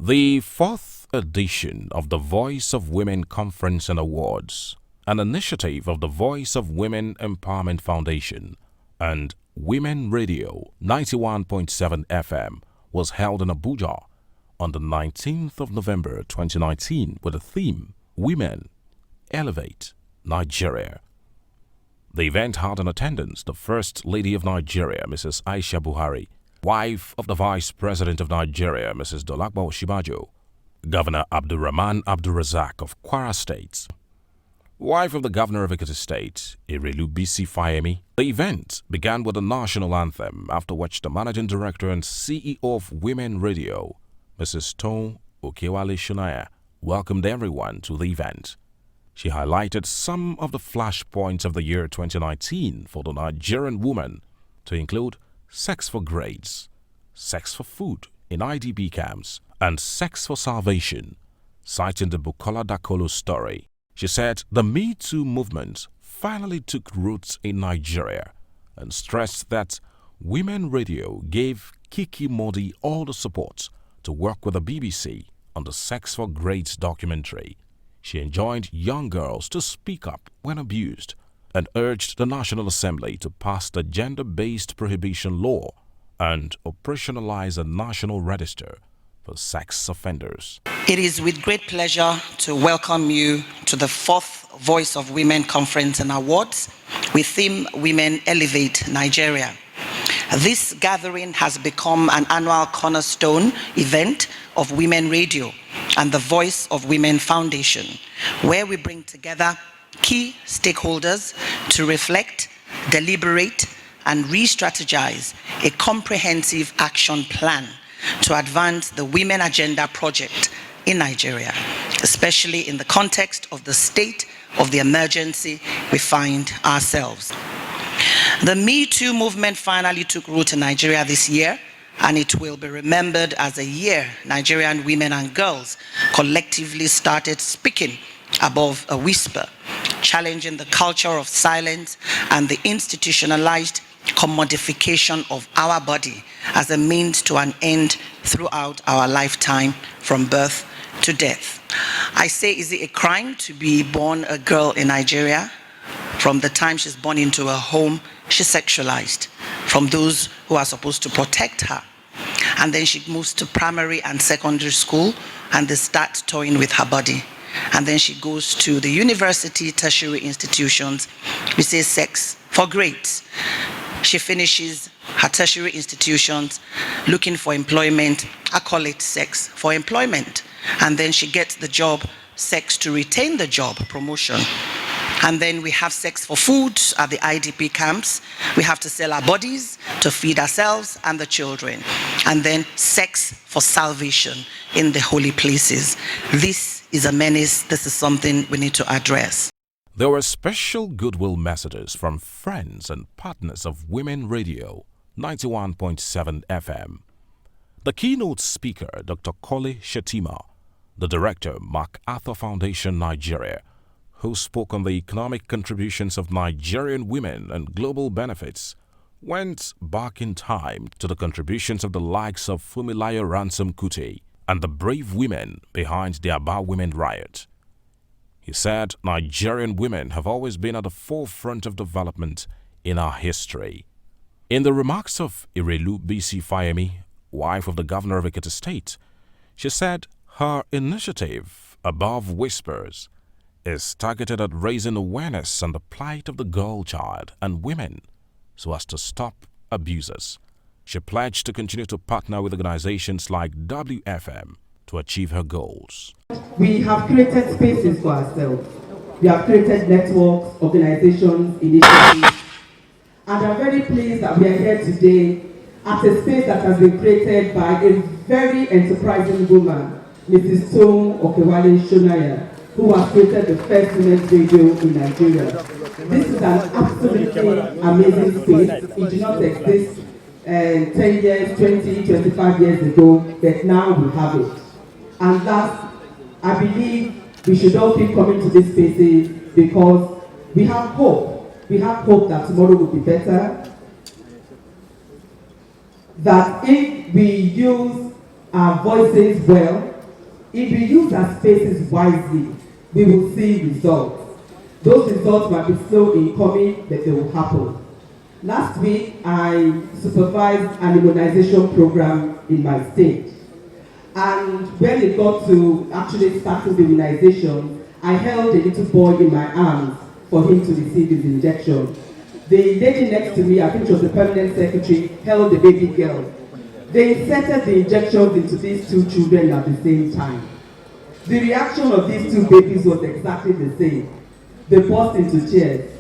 The fourth edition of the Voice of Women Conference and Awards, an initiative of the Voice of Women Empowerment Foundation and Women Radio 91.7 FM, was held in Abuja on the 19th of November 2019 with the theme Women Elevate Nigeria. The event had in attendance the First Lady of Nigeria, Mrs. Aisha Buhari, wife of the Vice President of Nigeria, Mrs. Dolakba Oshibajo, Governor Abdulrahman Abdulrazak of Kwara State, wife of the Governor of Ekiti State, Erelu Bisi Fayemi. The event began with the national anthem, after which the Managing Director and CEO of Women Radio, Mrs. Tom Okewale Shunaya, welcomed everyone to the event. She highlighted some of the flashpoints of the year 2019 for the Nigerian woman, to include sex for grades, sex for food in IDP camps, and sex for salvation, citing the Bukola Dakolo story. She said the Me Too movement finally took roots in Nigeria and stressed that Women Radio gave Kiki Modi all the support to work with the BBC on the Sex for Grades documentary. She enjoined young girls to speak up when abused and urged the National Assembly to pass the gender-based prohibition law and operationalize a national register for sex offenders. It is with great pleasure to welcome you to the fourth Voice of Women Conference and Awards with theme Women Elevate Nigeria. This gathering has become an annual cornerstone event of Women Radio and the Voice of Women Foundation, where we bring together key stakeholders to reflect, deliberate, and re-strategize a comprehensive action plan to advance the Women Agenda project in Nigeria, especially in the context of the state of the emergency we find ourselves. The Me Too movement finally took root in Nigeria this year, and it will be remembered as a year Nigerian women and girls collectively started speaking above a whisper, challenging the culture of silence and the institutionalized commodification of our body as a means to an end throughout our lifetime from birth to death. I say, is it a crime to be born a girl in Nigeria? From the time she's born into a home, she's sexualized from those who are supposed to protect her. And then she moves to primary and secondary school, and they start toying with her body. And then she goes to the university, tertiary institutions. We say sex for grades. She finishes her tertiary institutions looking for employment. I call it sex for employment. And then she gets the job, sex to retain the job, promotion. And then we have sex for food at the IDP camps. We have to sell our bodies to feed ourselves and the children. And then sex for salvation in the holy places. This is a menace. This is something we need to address. There were special goodwill messages from friends and partners of Women Radio 91.7 FM. The keynote speaker, Dr. Kole Shetima, the director, MacArthur Foundation Nigeria, who spoke on the economic contributions of Nigerian women and global benefits, went back in time to the contributions of the likes of Fumilayo Ransom Kuti and the brave women behind the Aba Women riot. He said Nigerian women have always been at the forefront of development in our history. In the remarks of Erelu Bisi Fayemi, wife of the Governor of Ekiti State, she said her initiative, Above Whispers, is targeted at raising awareness on the plight of the girl child and women so as to stop abusers. She pledged to continue to partner with organizations like WFM to achieve her goals. We have created spaces for ourselves. We have created networks, organizations, initiatives, and I'm very pleased that we are here today at a space that has been created by a very enterprising woman, Mrs. Tom Okewale Shunaya, who has created the first women's radio in Nigeria. This is an absolutely amazing space. It did not exist 10 years, 20, 25 years ago, but now we have it. And last, I believe we should all keep coming to these spaces because we have hope. We have hope that tomorrow will be better. That if we use our voices well, If we use our spaces wisely, we will see results. Those results might be slow in coming, but they will happen. Last week, I supervised an immunization program in my state. And when it got to actually starting the immunization, I held a little boy in my arms for him to receive his injection. The lady next to me, I think she was the permanent secretary, held the baby girl. They inserted the injections into these two children at the same time. The reaction of these two babies was exactly the same. They burst into tears,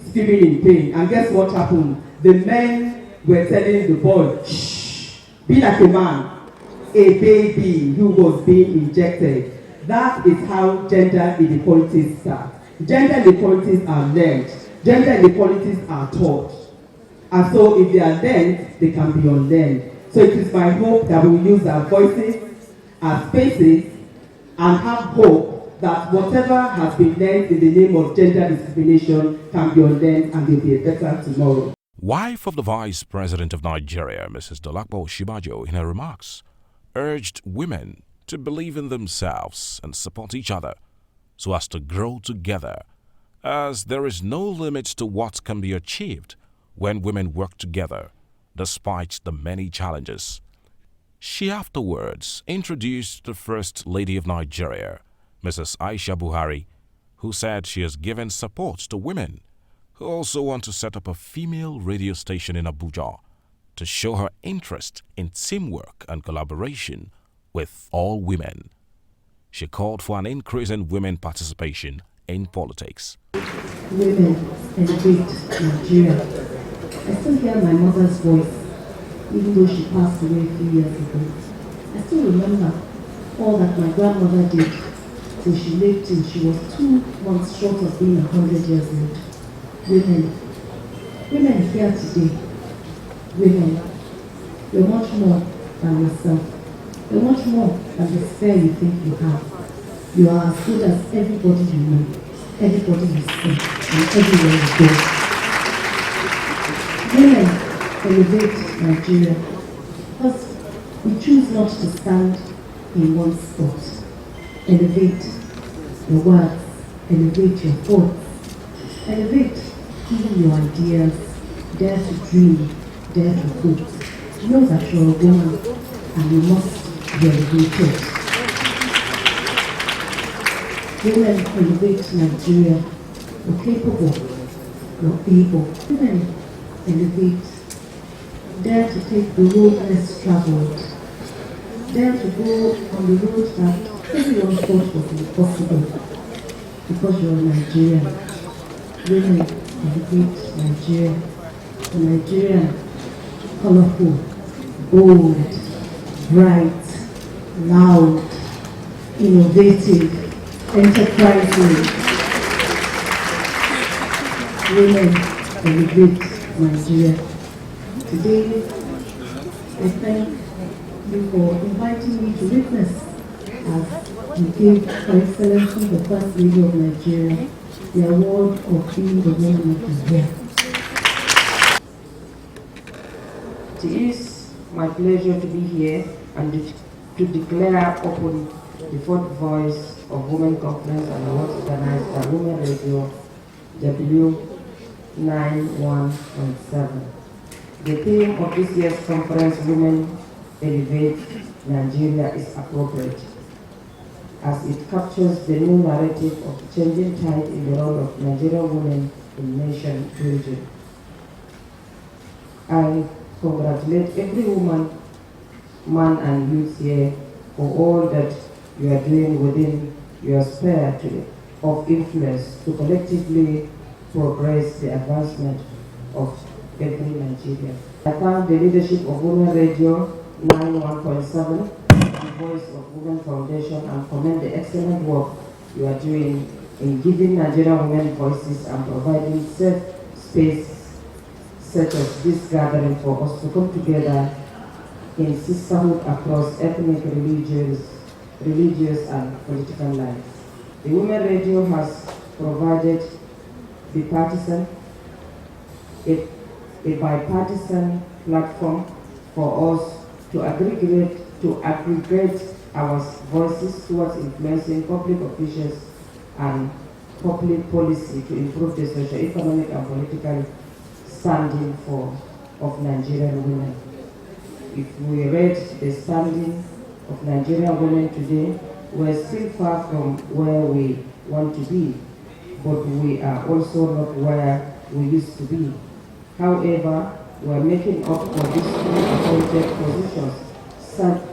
screaming in pain. And guess what happened? The men were telling the boy, shh, be like a man. A baby who was being injected. That is how gender inequalities start. Gender inequalities are learned. Gender inequalities are taught. And so if they are learned, they can be unlearned. So it is my hope that we will use our voices, our spaces, and have hope that whatever has been learned in the name of gender discrimination can be unlearned and there will be a better tomorrow. Wife of the Vice President of Nigeria, Mrs. Dolapo Shibajo, in her remarks, urged women to believe in themselves and support each other so as to grow together, as there is no limit to what can be achieved when women work together despite the many challenges. She afterwards introduced the First Lady of Nigeria, Mrs. Aisha Buhari, who said she has given support to women who also want to set up a female radio station in Abuja to show her interest in teamwork and collaboration with all women. She called for an increase in women participation in politics. Women elevate Nigeria. I still hear my mother's voice, even though she passed away a few years ago. I still remember all that my grandmother did till she lived till she was 2 months short of being 100 years old. Women here today. Women, you're much more than yourself. You're much more than the sphere you think you have. You are as good as everybody you know, everybody you see, and everywhere you go. Women elevate Nigeria because we choose not to stand in one spot. Elevate your words, elevate your thoughts, elevate even your ideas, dare to dream, dare to hope. Know that you're a woman and you must be elevated. Women elevate Nigeria. You're capable, you're able. Women elevate. Dare to take the road less traveled. Dare to go on the road that everyone thought was impossible because you're a Nigerian. Women elevate Nigeria. A Nigerian, colorful, bold, bright, loud, innovative, enterprising. Women elevate Nigeria. Today, I thank you for inviting me to witness as you gave Her Excellency the First Lady of Nigeria the award of being the Woman of the Year. It is my pleasure to be here and to declare open the fourth voice of Women Conference and Awards organized by Women Radio W91.7. The theme of this year's conference, Women Elevate Nigeria, is appropriate as it captures the new narrative of changing tide in the role of Nigerian women in nation building. I congratulate every woman, man and youth here for all that you are doing within your sphere of influence to collectively progress the advancement of every Nigerian. I thank the leadership of Women Radio 91.7 and Voice of Women Foundation and commend the excellent work you are doing in giving Nigerian women voices and providing safe space such as this gathering for us to come together in sisterhood across ethnic, religious and political lines. The Women Radio has provided a bipartisan platform for us to aggregate our voices towards influencing public officials and public policy to improve the socio-economic and political standing of Nigerian women. If we read the standing of Nigerian women today, we're still far from where we want to be, but we are also not where we used to be. However, we're making up for these appointed positions,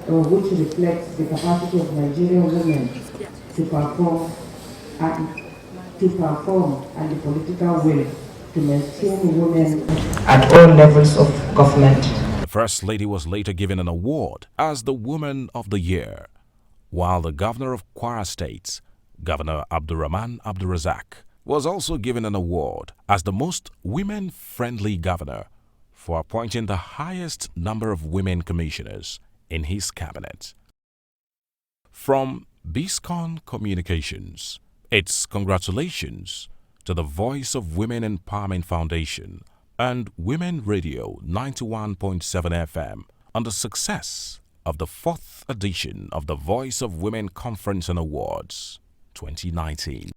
which reflects the capacity of Nigerian women to perform and the political will to maintain women at all levels of government. The First Lady was later given an award as the Woman of the Year, while the Governor of Kwara State, Governor Abdurrahman Abdurrazak, was also given an award as the most women-friendly governor for appointing the highest number of women commissioners in his cabinet. From BISCON Communications, it's congratulations to the Voice of Women Empowerment Foundation and Women Radio 91.7 FM on the success of the 4th edition of the Voice of Women Conference and Awards 2019.